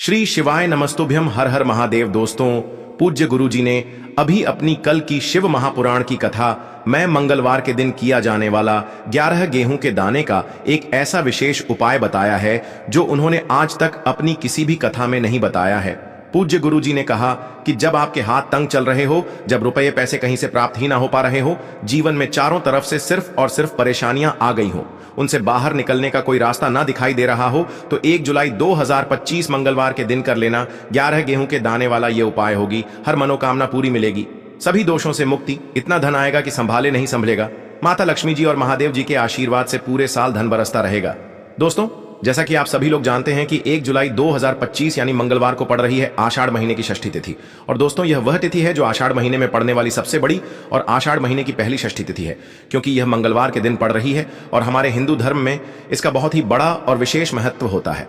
श्री शिवाय नमस्तुभ्यम। हर हर महादेव। दोस्तों, पूज्य गुरु जी ने अभी अपनी कल की शिव महापुराण की कथा मैं मंगलवार के दिन किया जाने वाला 11 गेहूं के दाने का एक ऐसा विशेष उपाय बताया है जो उन्होंने आज तक अपनी किसी भी कथा में नहीं बताया है। पूज्य गुरु जी ने कहा कि जब आपके हाथ तंग चल रहे हो, जब रुपये पैसे कहीं से प्राप्त ही ना हो पा रहे हो, जीवन में चारों तरफ से सिर्फ और सिर्फ परेशानियां आ गई हो, उनसे बाहर निकलने का कोई रास्ता ना दिखाई दे रहा हो, तो 1 जुलाई 2025 मंगलवार के दिन कर लेना 11 गेहूं के दाने वाला ये उपाय होगी। हर मनोकामना पूरी मिलेगी, सभी दोषों से मुक्ति, इतना धन आएगा कि संभाले नहीं संभलेगा। माता लक्ष्मी जी और महादेव जी के आशीर्वाद से पूरे साल धन बरसता रहेगा। दोस्तों, जैसा कि आप सभी लोग जानते हैं कि 1 जुलाई 2025 यानी मंगलवार को पड़ रही है आषाढ़ महीने की षष्ठी तिथि। और दोस्तों, यह वह तिथि है जो आषाढ़ महीने में पड़ने वाली सबसे बड़ी और आषाढ़ महीने की पहली षष्ठी तिथि है, क्योंकि यह मंगलवार के दिन पड़ रही है और हमारे हिंदू धर्म में इसका बहुत ही बड़ा और विशेष महत्व होता है।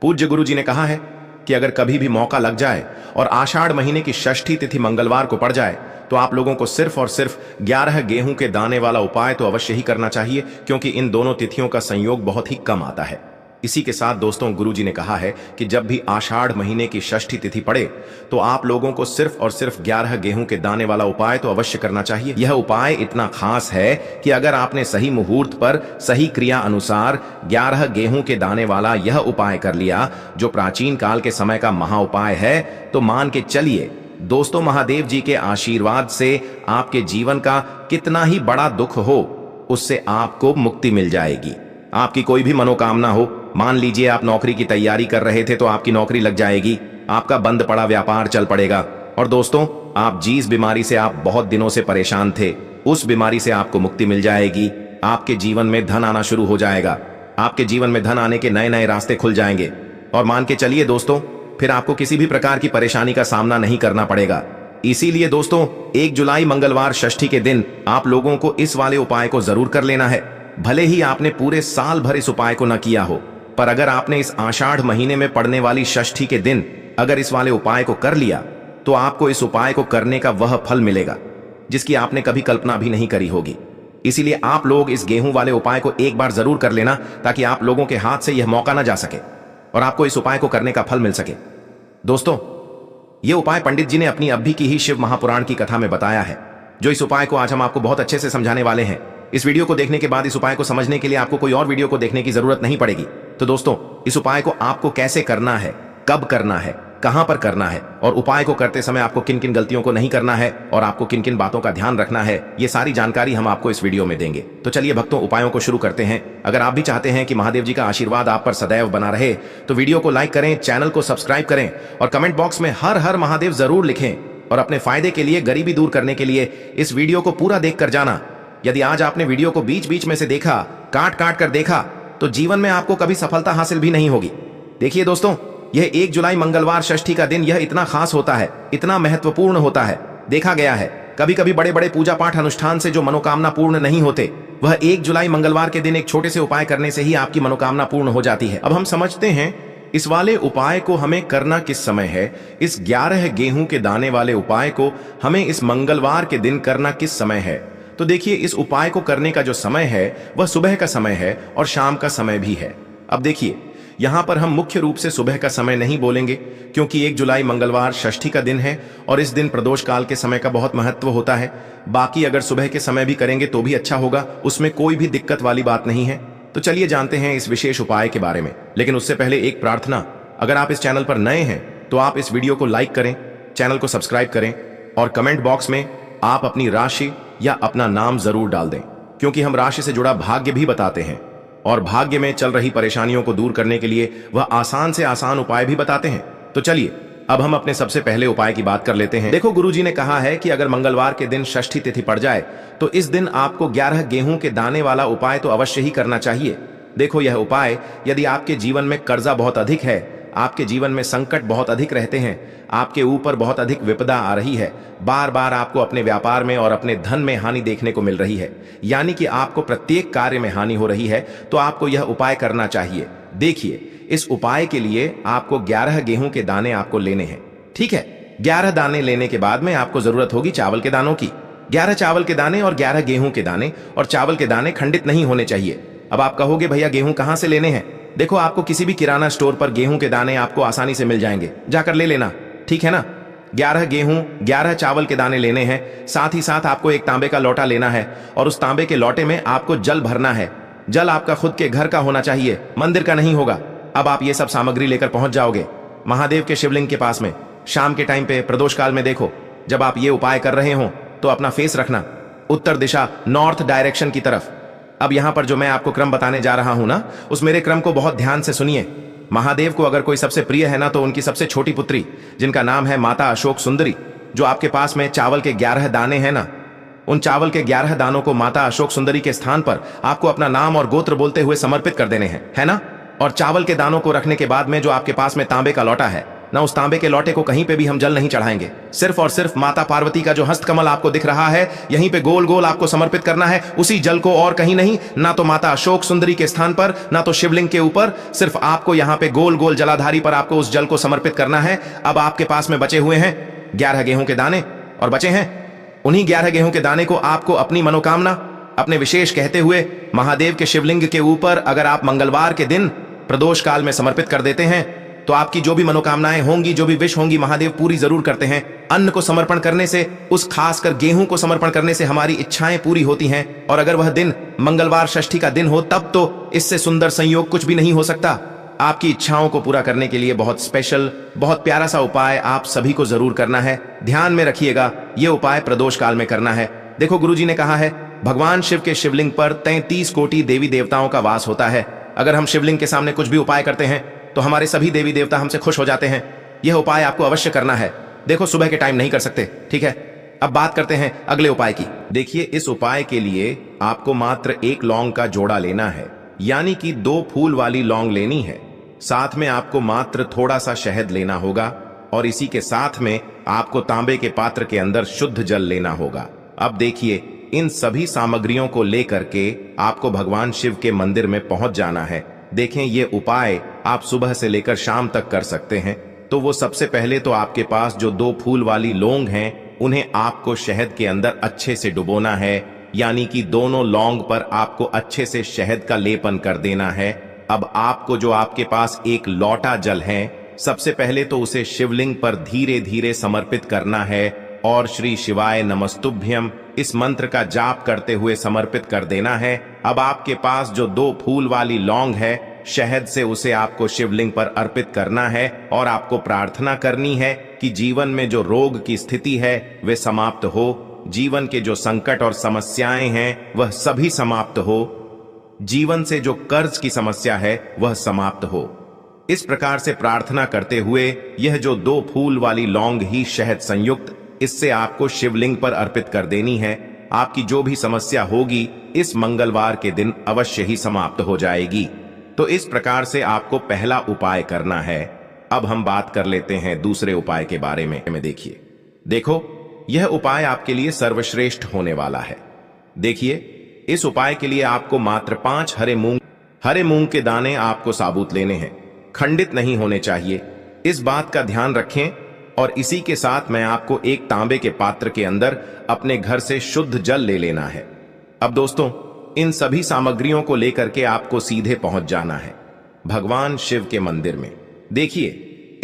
पूज्य गुरु जी ने कहा है कि अगर कभी भी मौका लग जाए और आषाढ़ महीने की षष्ठी तिथि मंगलवार को पड़ जाए तो आप लोगों को सिर्फ और सिर्फ 11 गेहूं के दाने वाला उपाय तो अवश्य ही करना चाहिए, क्योंकि इन दोनों तिथियों का संयोग बहुत ही कम आता है। इसी के साथ दोस्तों, गुरु जी ने कहा है कि जब भी आषाढ़ महीने की षष्ठी तिथि पड़े तो आप लोगों को सिर्फ और सिर्फ 11 गेहूं के दाने वाला उपाय तो अवश्य करना चाहिए। यह उपाय इतना खास है कि अगर आपने सही मुहूर्त पर सही क्रिया अनुसार 11 गेहूं के दाने वाला यह उपाय कर लिया, जो प्राचीन काल के समय का महा उपाय है, तो मान के चलिए दोस्तों, महादेव जी के आशीर्वाद से आपके जीवन का कितना ही बड़ा दुख हो, उससे आपको मुक्ति मिल जाएगी। आपकी कोई भी मनोकामना हो, मान लीजिए आप नौकरी की तैयारी कर रहे थे तो आपकी नौकरी लग जाएगी, आपका बंद पड़ा व्यापार चल पड़ेगा। और दोस्तों, आप जिस बीमारी से आप बहुत दिनों से परेशान थे, उस बीमारी से आपको मुक्ति मिल जाएगी। आपके जीवन में धन आना शुरू हो जाएगा, आपके जीवन में धन आने के नए नए रास्ते खुल जाएंगे। और मान के चलिए दोस्तों, फिर आपको किसी भी प्रकार की परेशानी का सामना नहीं करना पड़ेगा। इसीलिए दोस्तों, 1 जुलाई मंगलवार षष्ठी के दिन आप लोगों को इस वाले उपाय को जरूर कर लेना है। भले ही आपने पूरे साल भर इस उपाय को न किया हो, पर अगर आपने इस आषाढ़ महीने में पड़ने वाली षष्ठी के दिन अगर इस वाले उपाय को कर लिया, तो आपको इस उपाय को करने का वह फल मिलेगा जिसकी आपने कभी कल्पना भी नहीं करी होगी। इसीलिए आप लोग इस गेहूं वाले उपाय को एक बार जरूर कर लेना, ताकि आप लोगों के हाथ से यह मौका ना जा सके और आपको इस उपाय को करने का फल मिल सके। दोस्तों, यह उपाय पंडित जी ने अपनी अभी की ही शिव महापुराण की कथा में बताया है, जो इस उपाय को आज हम आपको बहुत अच्छे से समझाने वाले हैं। इस वीडियो को देखने के बाद इस उपाय को समझने के लिए आपको कोई और वीडियो को देखने की जरूरत नहीं पड़ेगी। तो दोस्तों, इस उपाय को आपको कैसे करना है, कब करना है, कहां पर करना है, और उपाय को करते समय आपको किन किन गलतियों को नहीं करना है और आपको किन किन बातों का ध्यान रखना है, ये सारी जानकारी हम आपको इस वीडियो में देंगे। तो चलिए भक्तों, उपायों को शुरू करते हैं। अगर आप भी चाहते हैं कि महादेव जी का आशीर्वाद आप पर सदैव बना रहे, तो वीडियो को लाइक करें, चैनल को सब्सक्राइब करें और कमेंट बॉक्स में हर हर महादेव जरूर लिखें। और अपने फायदे के लिए, गरीबी दूर करने के लिए इस वीडियो को पूरा देख कर जाना। यदि आज आपने वीडियो को बीच बीच में से देखा, काट काट कर देखा, तो जीवन में आपको कभी सफलता हासिल भी नहीं होगी। देखिए दोस्तों, यह 1 जुलाई मंगलवार षष्ठी का दिन यह इतना खास होता है, इतना महत्वपूर्ण होता है। देखा गया है कभी कभी बड़े बड़े पूजा पाठ अनुष्ठान से जो मनोकामना पूर्ण नहीं होते, वह 1 जुलाई मंगलवार के दिन एक छोटे से उपाय करने से ही आपकी मनोकामना पूर्ण हो जाती है। अब हम समझते हैं इस वाले उपाय को हमें करना किस समय है। इस 11 गेहूं के दाने वाले उपाय को हमें इस मंगलवार के दिन करना किस समय है। तो देखिए, इस उपाय को करने का जो समय है वह सुबह का समय है और शाम का समय भी है। अब देखिए, यहां पर हम मुख्य रूप से सुबह का समय नहीं बोलेंगे, क्योंकि 1 जुलाई मंगलवार षष्ठी का दिन है और इस दिन प्रदोष काल के समय का बहुत महत्व होता है। बाकी अगर सुबह के समय भी करेंगे तो भी अच्छा होगा, उसमें कोई भी दिक्कत वाली बात नहीं है। तो चलिए जानते हैं इस विशेष उपाय के बारे में। लेकिन उससे पहले एक प्रार्थना, अगर आप इस चैनल पर नए हैं तो आप इस वीडियो को लाइक करें, चैनल को सब्सक्राइब करें और कमेंट बॉक्स में आप अपनी राशि या अपना नाम जरूर डाल दें, क्योंकि हम राशि से जुड़ा भाग्य भी बताते हैं और भाग्य में चल रही परेशानियों को दूर करने के लिए वह आसान से आसान उपाय भी बताते हैं। तो चलिए अब हम अपने सबसे पहले उपाय की बात कर लेते हैं। देखो, गुरुजी ने कहा है कि अगर मंगलवार के दिन षष्ठी तिथि पड़ जाए तो इस दिन आपको 11 गेहूं के दाने वाला उपाय तो अवश्य ही करना चाहिए। देखो, यह उपाय, यदि आपके जीवन में कर्जा बहुत अधिक है, आपके जीवन में संकट बहुत अधिक रहते हैं, आपके ऊपर बहुत अधिक विपदा आ रही है, बार बार आपको अपने व्यापार में और अपने धन में हानि देखने को मिल रही है, यानी कि आपको प्रत्येक कार्य में हानि हो रही है, तो आपको यह उपाय करना चाहिए। देखिए, इस उपाय के लिए आपको 11 गेहूं के दाने आपको लेने हैं। ठीक है, 11 दाने लेने के बाद में आपको जरूरत होगी चावल के दानों की। 11 चावल के दाने और 11 गेहूं के दाने, और चावल के दाने खंडित नहीं होने चाहिए। अब आप कहोगे, भैया गेहूं कहां से लेने हैं? देखो आपको किसी भी किराना स्टोर पर गेहूं के दाने आपको आसानी से मिल जाएंगे, जाकर ले लेना, ठीक है ना। 11 गेहूं 11 चावल के दाने लेने हैं। साथ ही साथ आपको एक तांबे का लोटा लेना है और उस तांबे के लोटे में आपको जल भरना है। जल आपका खुद के घर का होना चाहिए, मंदिर का नहीं होगा। अब आप ये सब सामग्री लेकर पहुंच जाओगे महादेव के शिवलिंग के पास में। शाम के टाइम पे प्रदोष काल में देखो, जब आप ये उपाय कर रहे हो तो अपना फेस रखना उत्तर दिशा, नॉर्थ डायरेक्शन की तरफ। अब यहां पर जो मैं आपको क्रम बताने जा रहा हूं ना, उस मेरे क्रम को बहुत ध्यान से सुनिए। महादेव को अगर कोई सबसे प्रिय है ना, तो उनकी सबसे छोटी पुत्री, जिनका नाम है माता अशोक सुंदरी, जो आपके पास में चावल के 11 दाने हैं ना, उन चावल के 11 दानों को माता अशोक सुंदरी के स्थान पर आपको अपना नाम और गोत्र बोलते हुए समर्पित कर देने हैं, है ना। और चावल के दानों को रखने के बाद में जो आपके पास में तांबे का लोटा है ना, उस तांबे के लोटे को कहीं पे भी हम जल नहीं चढ़ाएंगे। सिर्फ और सिर्फ माता पार्वती का जो हस्तकमल आपको दिख रहा है, यहीं पे गोल गोल आपको समर्पित करना है, उसी जल को, और कहीं नहीं। ना तो माता अशोक सुंदरी के स्थान पर, ना तो शिवलिंग के ऊपर, सिर्फ आपको यहां पे गोल गोल जलाधारी पर आपको उस जल को समर्पित करना है। अब आपके पास में बचे हुए हैं 11 गेहूं के दाने, और बचे हैं उन्हीं 11 गेहूं के दाने को आपको अपनी मनोकामना, अपने विशेष कहते हुए महादेव के शिवलिंग के ऊपर अगर आप मंगलवार के दिन प्रदोष काल में समर्पित कर देते हैं, तो आपकी जो भी मनोकामनाएं होंगी, जो भी विश होंगी, महादेव पूरी जरूर करते हैं। अन्न को समर्पण करने से, उस खासकर गेहूं को समर्पण करने से हमारी इच्छाएं पूरी होती हैं। और अगर वह दिन मंगलवार षष्ठी का दिन हो, तब तो इससे सुंदर संयोग कुछ भी नहीं हो सकता। आपकी इच्छाओं को पूरा करने के लिए बहुत स्पेशल, बहुत प्यारा सा उपाय आप सभी को जरूर करना है। ध्यान में रखिएगा, यह उपाय प्रदोष काल में करना है। देखो गुरुजी ने कहा है, भगवान शिव के शिवलिंग पर 33 कोटि देवी देवताओं का वास होता है। अगर हम शिवलिंग के सामने कुछ भी उपाय करते हैं तो हमारे सभी देवी देवता हमसे खुश हो जाते हैं। यह उपाय आपको अवश्य करना है। देखो सुबह के टाइम नहीं कर सकते, ठीक है। अब बात करते हैं अगले उपाय की। देखिए, इस उपाय के लिए आपको मात्र 1 लौंग का जोड़ा लेना है, यानी कि 2 फूल वाली लौंग लेनी है। साथ में आपको मात्र थोड़ा सा शहद लेना होगा, और इसी के साथ में आपको तांबे के पात्र के अंदर शुद्ध जल लेना होगा। अब देखिए, इन सभी सामग्रियों को लेकर के आपको भगवान शिव के मंदिर में पहुंच जाना है। देखें, ये उपाय आप सुबह से लेकर शाम तक कर सकते हैं। तो वो सबसे पहले तो आपके पास जो 2 फूल वाली लौंग हैं, उन्हें आपको शहद के अंदर अच्छे से डुबोना है, यानी कि दोनों लौंग पर आपको अच्छे से शहद का लेपन कर देना है। अब आपको जो आपके पास एक लोटा जल है, सबसे पहले तो उसे शिवलिंग पर धीरे धीरे समर्पित करना है और श्री शिवाय नमस्तुभ्यम इस मंत्र का जाप करते हुए समर्पित कर देना है। अब आपके पास जो 2 फूल वाली लौंग है, शहद से उसे आपको शिवलिंग पर अर्पित करना है और आपको प्रार्थना करनी है कि जीवन में जो रोग की स्थिति है वे समाप्त हो, जीवन के जो संकट और समस्याएं हैं वह सभी समाप्त हो, जीवन से जो कर्ज की समस्या है वह समाप्त हो। इस प्रकार से प्रार्थना करते हुए यह जो 2 फूल वाली लौंग ही शहद संयुक्त, इससे आपको शिवलिंग पर अर्पित कर देनी है। आपकी जो भी समस्या होगी इस मंगलवार के दिन अवश्य ही समाप्त हो जाएगी। तो इस प्रकार से आपको पहला उपाय करना है। अब हम बात कर लेते हैं दूसरे उपाय के बारे में। देखिए, देखो, यह उपाय आपके लिए सर्वश्रेष्ठ होने वाला है। देखिए, इस उपाय के लिए आपको मात्र 5 हरे मूंग के दाने आपको साबुत लेने हैं, खंडित नहीं होने चाहिए। इस बात का ध्यान रखें। और इसी के साथ मैं आपको एक तांबे के पात्र के अंदर अपने घर से शुद्ध जल ले लेना है। अब दोस्तों, इन सभी सामग्रियों को लेकर के आपको सीधे पहुंच जाना है भगवान शिव के मंदिर में। देखिए,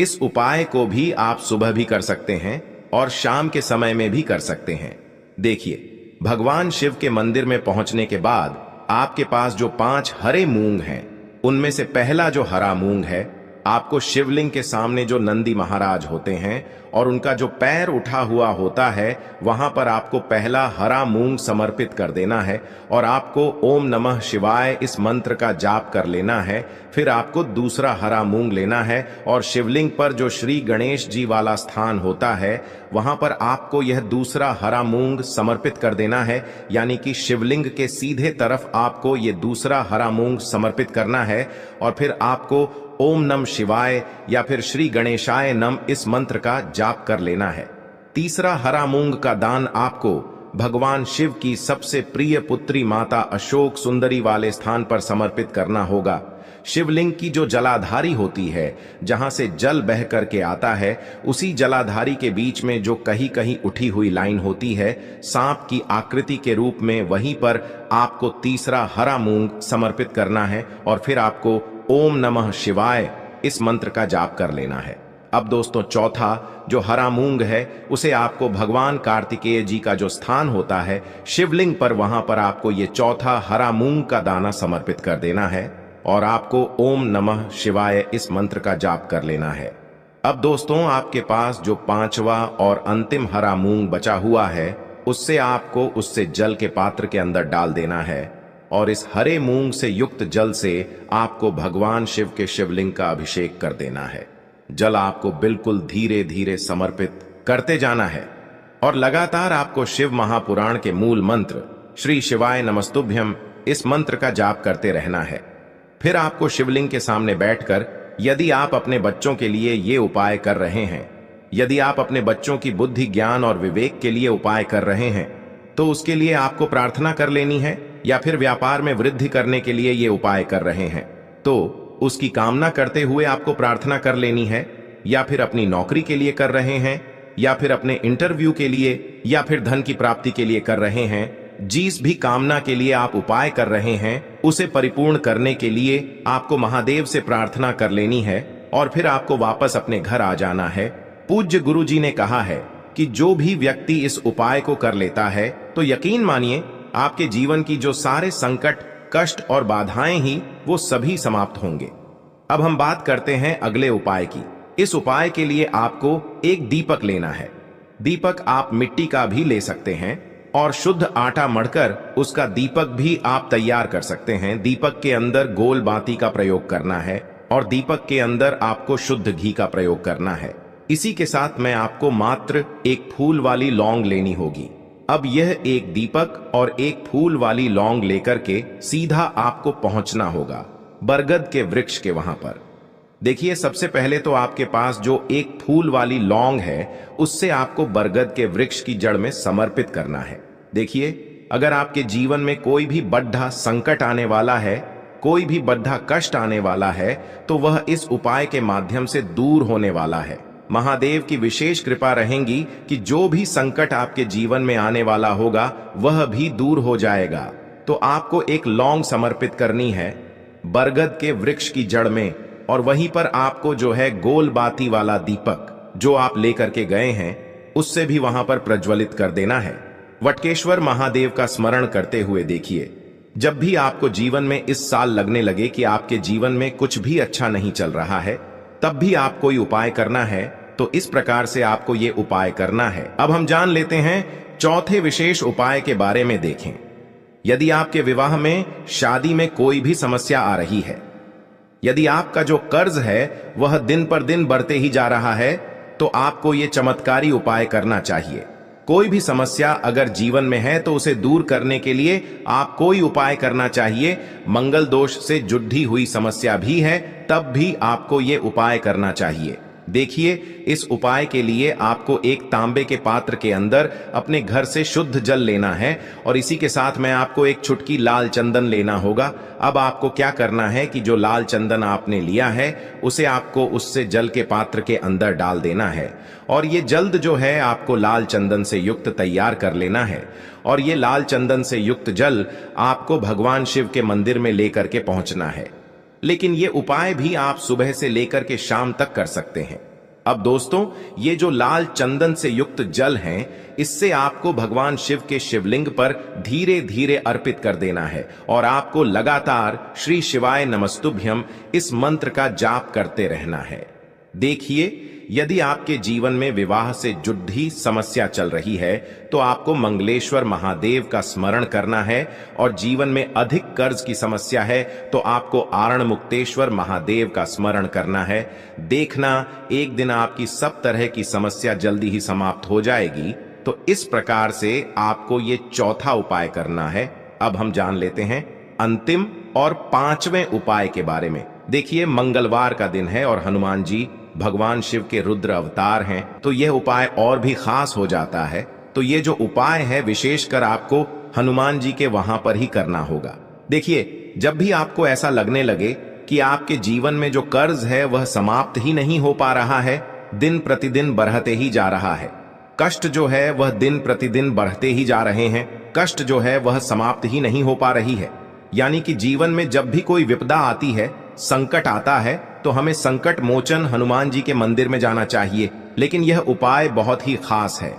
इस उपाय को भी आप सुबह भी कर सकते हैं और शाम के समय में भी कर सकते हैं। देखिए, भगवान शिव के मंदिर में पहुंचने के बाद आपके पास जो 5 हरे मूंग हैं, उनमें से पहला जो हरा मूंग है, आपको शिवलिंग के सामने जो नंदी महाराज होते हैं और उनका जो पैर उठा हुआ होता है, वहां पर आपको पहला हरा मूंग समर्पित कर देना है और आपको ओम नमः शिवाय इस मंत्र का जाप कर लेना है। फिर आपको दूसरा हरा मूंग लेना है और शिवलिंग पर जो श्री गणेश जी वाला स्थान होता है, वहां पर आपको यह दूसरा हरा मूंग समर्पित कर देना है, यानी कि शिवलिंग के सीधे तरफ आपको ये दूसरा हरा मूंग समर्पित करना है। और फिर आपको ओम नम शिवाय या फिर श्री गणेशाय नम इस मंत्र का जाप कर लेना है। तीसरा हरा मूंग का दान आपको भगवान शिव की सबसे प्रिय पुत्री माता अशोक सुंदरी वाले स्थान पर समर्पित करना होगा। शिवलिंग की जो जलाधारी होती है, जहां से जल बह करके आता है, उसी जलाधारी के बीच में जो कहीं कहीं उठी हुई लाइन होती है सांप की आकृति के रूप में, वहीं पर आपको तीसरा हरा मूंग समर्पित करना है और फिर आपको ओम नमः शिवाय इस मंत्र का जाप कर लेना है। अब दोस्तों चौथा जो हरा मूंग है उसे आपको भगवान कार्तिकेय जी का जो स्थान होता है शिवलिंग पर, वहां पर आपको ये चौथा हरा मूंग का दाना समर्पित कर देना है और आपको ओम नमः शिवाय इस मंत्र का जाप कर लेना है। अब दोस्तों आपके पास जो पांचवा और अंतिम हरा मूंग बचा हुआ है उससे आपको उससे जल के पात्र के अंदर डाल देना है और इस हरे मूंग से युक्त जल से आपको भगवान शिव के शिवलिंग का अभिषेक कर देना है। जल आपको बिल्कुल धीरे धीरे समर्पित करते जाना है और लगातार आपको शिव महापुराण के मूल मंत्र श्री शिवाय नमस्तुभ्यम इस मंत्र का जाप करते रहना है। फिर आपको शिवलिंग के सामने बैठकर, यदि आप अपने बच्चों के लिए ये उपाय कर रहे हैं, यदि आप अपने बच्चों की बुद्धि ज्ञान और विवेक के लिए उपाय कर रहे हैं, तो उसके लिए आपको प्रार्थना कर लेनी है, या फिर व्यापार में वृद्धि करने के लिए ये उपाय कर रहे हैं तो उसकी कामना करते हुए आपको प्रार्थना कर लेनी है, या फिर अपनी नौकरी के लिए कर रहे हैं, या फिर अपने इंटरव्यू के लिए, या फिर धन की प्राप्ति के लिए कर रहे हैं। जिस भी कामना के लिए आप उपाय कर रहे हैं उसे परिपूर्ण करने के लिए आपको महादेव से प्रार्थना कर लेनी है और फिर आपको वापस अपने घर आ जाना है। पूज्य गुरु जी ने कहा है कि जो भी व्यक्ति इस उपाय को कर लेता है तो यकीन मानिए आपके जीवन की जो सारे संकट, कष्ट और बाधाएं ही वो सभी समाप्त होंगे। अब हम बात करते हैं अगले उपाय की। इस उपाय के लिए आपको एक दीपक लेना है। दीपक आप मिट्टी का भी ले सकते हैं और शुद्ध आटा मढ़कर उसका दीपक भी आप तैयार कर सकते हैं। दीपक के अंदर गोल बाती का प्रयोग करना है और दीपक के अंदर आपको शुद्ध घी का प्रयोग करना है। इसी के साथ मैं आपको मात्र एक फूल वाली लौंग लेनी होगी। अब यह एक दीपक और एक फूल वाली लौंग लेकर के सीधा आपको पहुंचना होगा बरगद के वृक्ष के वहां पर। देखिए, सबसे पहले तो आपके पास जो एक फूल वाली लौंग है उससे आपको बरगद के वृक्ष की जड़ में समर्पित करना है। देखिए, अगर आपके जीवन में कोई भी बड़ा संकट आने वाला है, कोई भी बड़ा कष्ट आने वाला है, तो वह इस उपाय के माध्यम से दूर होने वाला है। महादेव की विशेष कृपा रहेगी कि जो भी संकट आपके जीवन में आने वाला होगा वह भी दूर हो जाएगा। तो आपको एक लौंग समर्पित करनी है बरगद के वृक्ष की जड़ में, और वहीं पर आपको जो है गोल बाती वाला दीपक जो आप लेकर के गए हैं उससे भी वहां पर प्रज्वलित कर देना है। वटकेश्वर महादेव का स्मरण करते हुए देखिए, जब भी आपको जीवन में इस साल लगने लगे कि आपके जीवन में कुछ भी अच्छा नहीं चल रहा है, तब भी आप कोई उपाय करना है तो इस प्रकार से आपको ये उपाय करना है। अब हम जान लेते हैं चौथे विशेष उपाय के बारे में। देखें, यदि आपके विवाह में, शादी में कोई भी समस्या आ रही है, यदि आपका जो कर्ज है वह दिन पर दिन बढ़ते ही जा रहा है, तो आपको ये चमत्कारी उपाय करना चाहिए। कोई भी समस्या अगर जीवन में है तो उसे दूर करने के लिए आप कोई उपाय करना चाहिए। मंगल दोष से जुड़ी हुई समस्या भी है तब भी आपको ये उपाय करना चाहिए। देखिए, इस उपाय के लिए आपको एक तांबे के पात्र के अंदर अपने घर से शुद्ध जल लेना है और इसी के साथ में आपको एक चुटकी लाल चंदन लेना होगा। अब आपको क्या करना है कि जो लाल चंदन आपने लिया है उसे आपको उससे जल के पात्र के अंदर डाल देना है और ये जल्द जो है आपको लाल चंदन से युक्त तैयार कर लेना है। और ये लाल चंदन से युक्त जल आपको भगवान शिव के मंदिर में लेकर के पहुंचना है। लेकिन ये उपाय भी आप सुबह से लेकर के शाम तक कर सकते हैं। अब दोस्तों, ये जो लाल चंदन से युक्त जल हैं, इससे आपको भगवान शिव के शिवलिंग पर धीरे धीरे अर्पित कर देना है और आपको लगातार श्री शिवाय नमस्तुभ्यम इस मंत्र का जाप करते रहना है। देखिए, यदि आपके जीवन में विवाह से जुड़ी समस्या चल रही है तो आपको मंगलेश्वर महादेव का स्मरण करना है, और जीवन में अधिक कर्ज की समस्या है तो आपको आरण मुक्तेश्वर महादेव का स्मरण करना है। देखना, एक दिन आपकी सब तरह की समस्या जल्दी ही समाप्त हो जाएगी। तो इस प्रकार से आपको ये चौथा उपाय करना है। अब हम जान लेते हैं अंतिम और पांचवें उपाय के बारे में। देखिए, मंगलवार का दिन है और हनुमान जी भगवान शिव के रुद्र अवतार हैं, तो यह उपाय और भी खास हो जाता है। तो ये जो उपाय है विशेषकर आपको हनुमान जी के वहां पर ही करना होगा। देखिए, जब भी आपको ऐसा लगने लगे कि आपके जीवन में जो कर्ज है वह समाप्त ही नहीं हो पा रहा है, दिन प्रतिदिन बढ़ते ही जा रहा है, कष्ट जो है वह दिन प्रतिदिन बढ़ते ही जा रहे हैं, कष्ट जो है वह समाप्त ही नहीं हो पा रही है, यानी कि जीवन में जब भी कोई विपदा आती है संकट आता है तो हमें संकट मोचन हनुमान जी के मंदिर में जाना चाहिए, लेकिन यह उपाय बहुत ही खास है।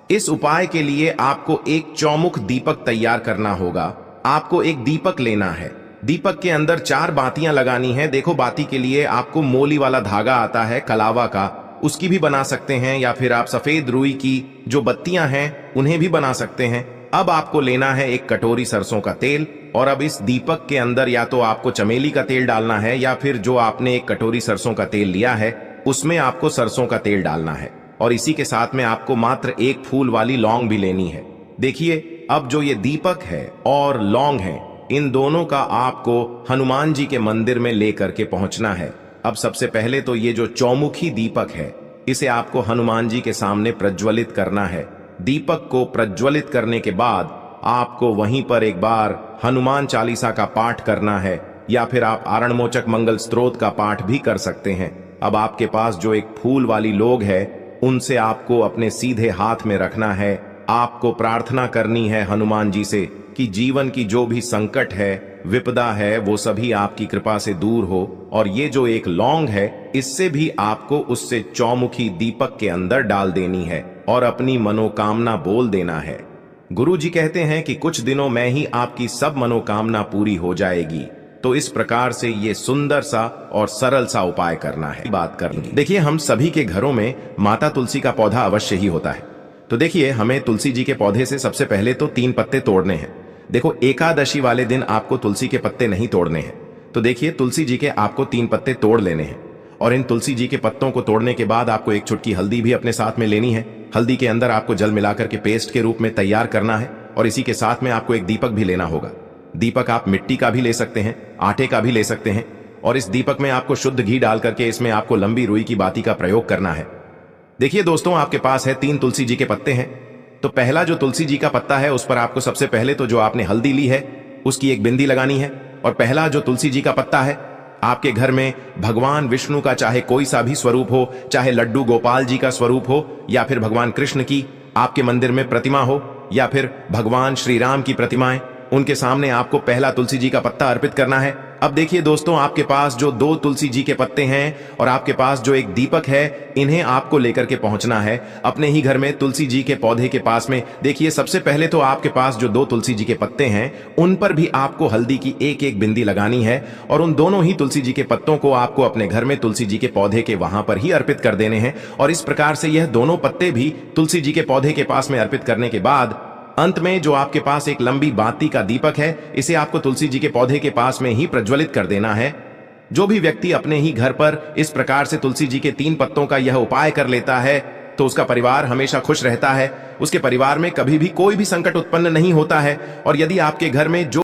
इस उपाय के लिए आपको एक चौमुख दीपक तैयार करना होगा। आपको एक दीपक लेना है, दीपक के अंदर 4 बातियां लगानी है। देखो, बाती के लिए आपको मोली वाला धागा आता है कलावा का, उसकी भी बना सकते हैं, या फिर आप सफेद रुई की जो बत्तियां हैं उन्हें भी बना सकते हैं। अब आपको लेना है एक कटोरी सरसों का तेल, और अब इस दीपक के अंदर या तो आपको चमेली का तेल डालना है, या फिर जो आपने एक कटोरी सरसों का तेल लिया है उसमें आपको सरसों का तेल डालना है। और इसी के साथ में आपको मात्र एक फूल वाली लौंग भी लेनी है। देखिए, अब जो ये दीपक है और लौंग है, इन दोनों का आपको हनुमान जी के मंदिर में लेकर के पहुंचना है। अब सबसे पहले तो ये जो चौमुखी दीपक है, इसे आपको हनुमान जी के सामने प्रज्वलित करना है। दीपक को प्रज्वलित करने के बाद आपको वहीं पर एक बार हनुमान चालीसा का पाठ करना है, या फिर आप आरणमोचक मंगल स्तोत्र का पाठ भी कर सकते हैं। अब आपके पास जो एक फूल वाली लोग है, उनसे आपको अपने सीधे हाथ में रखना है। आपको प्रार्थना करनी है हनुमान जी से कि जीवन की जो भी संकट है, विपदा है, वो सभी आपकी कृपा से दूर हो। और ये जो एक लौंग है, इससे भी आपको उससे चौमुखी दीपक के अंदर डाल देनी है और अपनी मनोकामना बोल देना है। गुरु जी कहते हैं कि कुछ दिनों में ही आपकी सब मनोकामना पूरी हो जाएगी। तो इस प्रकार से ये सुंदर सा और सरल सा उपाय करना है। बात करेंगे। देखिए, हम सभी के घरों में माता तुलसी का पौधा अवश्य ही होता है। तो देखिए, हमें तुलसी जी के पौधे से सबसे पहले तो 3 पत्ते तोड़ने हैं। देखो, एकादशी वाले दिन आपको तुलसी के पत्ते नहीं तोड़ने हैं। तो देखिए, तुलसी जी के आपको 3 पत्ते तोड़ लेने हैं, और इन तुलसी जी के पत्तों को तोड़ने के बाद आपको एक चुटकी हल्दी भी अपने साथ में लेनी है। हल्दी के अंदर आपको जल मिलाकर के पेस्ट के रूप में तैयार करना है, और इसी के साथ में आपको एक दीपक भी लेना होगा। दीपक आप मिट्टी का भी ले सकते हैं, आटे का भी ले सकते हैं, और इस दीपक में आपको शुद्ध घी डाल करके इसमें आपको लंबी रुई की बाती का प्रयोग करना है। देखिए दोस्तों, आपके पास है 3 तुलसी जी के पत्ते हैं। तो पहला जो तुलसी जी का पत्ता है, उस पर आपको सबसे पहले तो जो आपने हल्दी ली है उसकी एक बिंदी लगानी है। और पहला जो तुलसी जी का पत्ता है, आपके घर में भगवान विष्णु का चाहे कोई सा भी स्वरूप हो, चाहे लड्डू गोपाल जी का स्वरूप हो, या फिर भगवान कृष्ण की आपके मंदिर में प्रतिमा हो, या फिर भगवान श्री राम की प्रतिमाएं, उनके सामने आपको पहला तुलसी जी का पत्ता अर्पित करना है। अब देखिए दोस्तों, आपके पास जो 2 तुलसी जी के पत्ते हैं और आपके पास जो एक दीपक है, इन्हें आपको लेकर के पहुंचना है अपने ही घर में तुलसी जी के पौधे के पास में। देखिए, सबसे पहले तो आपके पास जो 2 तुलसी जी के पत्ते हैं, उन पर भी आपको हल्दी की एक बिंदी लगानी है, और उन दोनों ही तुलसी जी के पत्तों को आपको अपने घर में तुलसी जी के पौधे के वहां पर ही अर्पित कर देने हैं। और इस प्रकार से यह दोनों पत्ते भी तुलसी जी के पौधे के पास में अर्पित करने के बाद अंत में जो आपके पास एक लंबी बाती का दीपक है, इसे आपको तुलसी जी के पौधे के पास में ही प्रज्वलित कर देना है। जो भी व्यक्ति अपने ही घर पर इस प्रकार से तुलसी जी के 3 पत्तों का यह उपाय कर लेता है, तो उसका परिवार हमेशा खुश रहता है। उसके परिवार में कभी भी कोई भी संकट उत्पन्न नहीं होता है। और यदि आपके घर में जो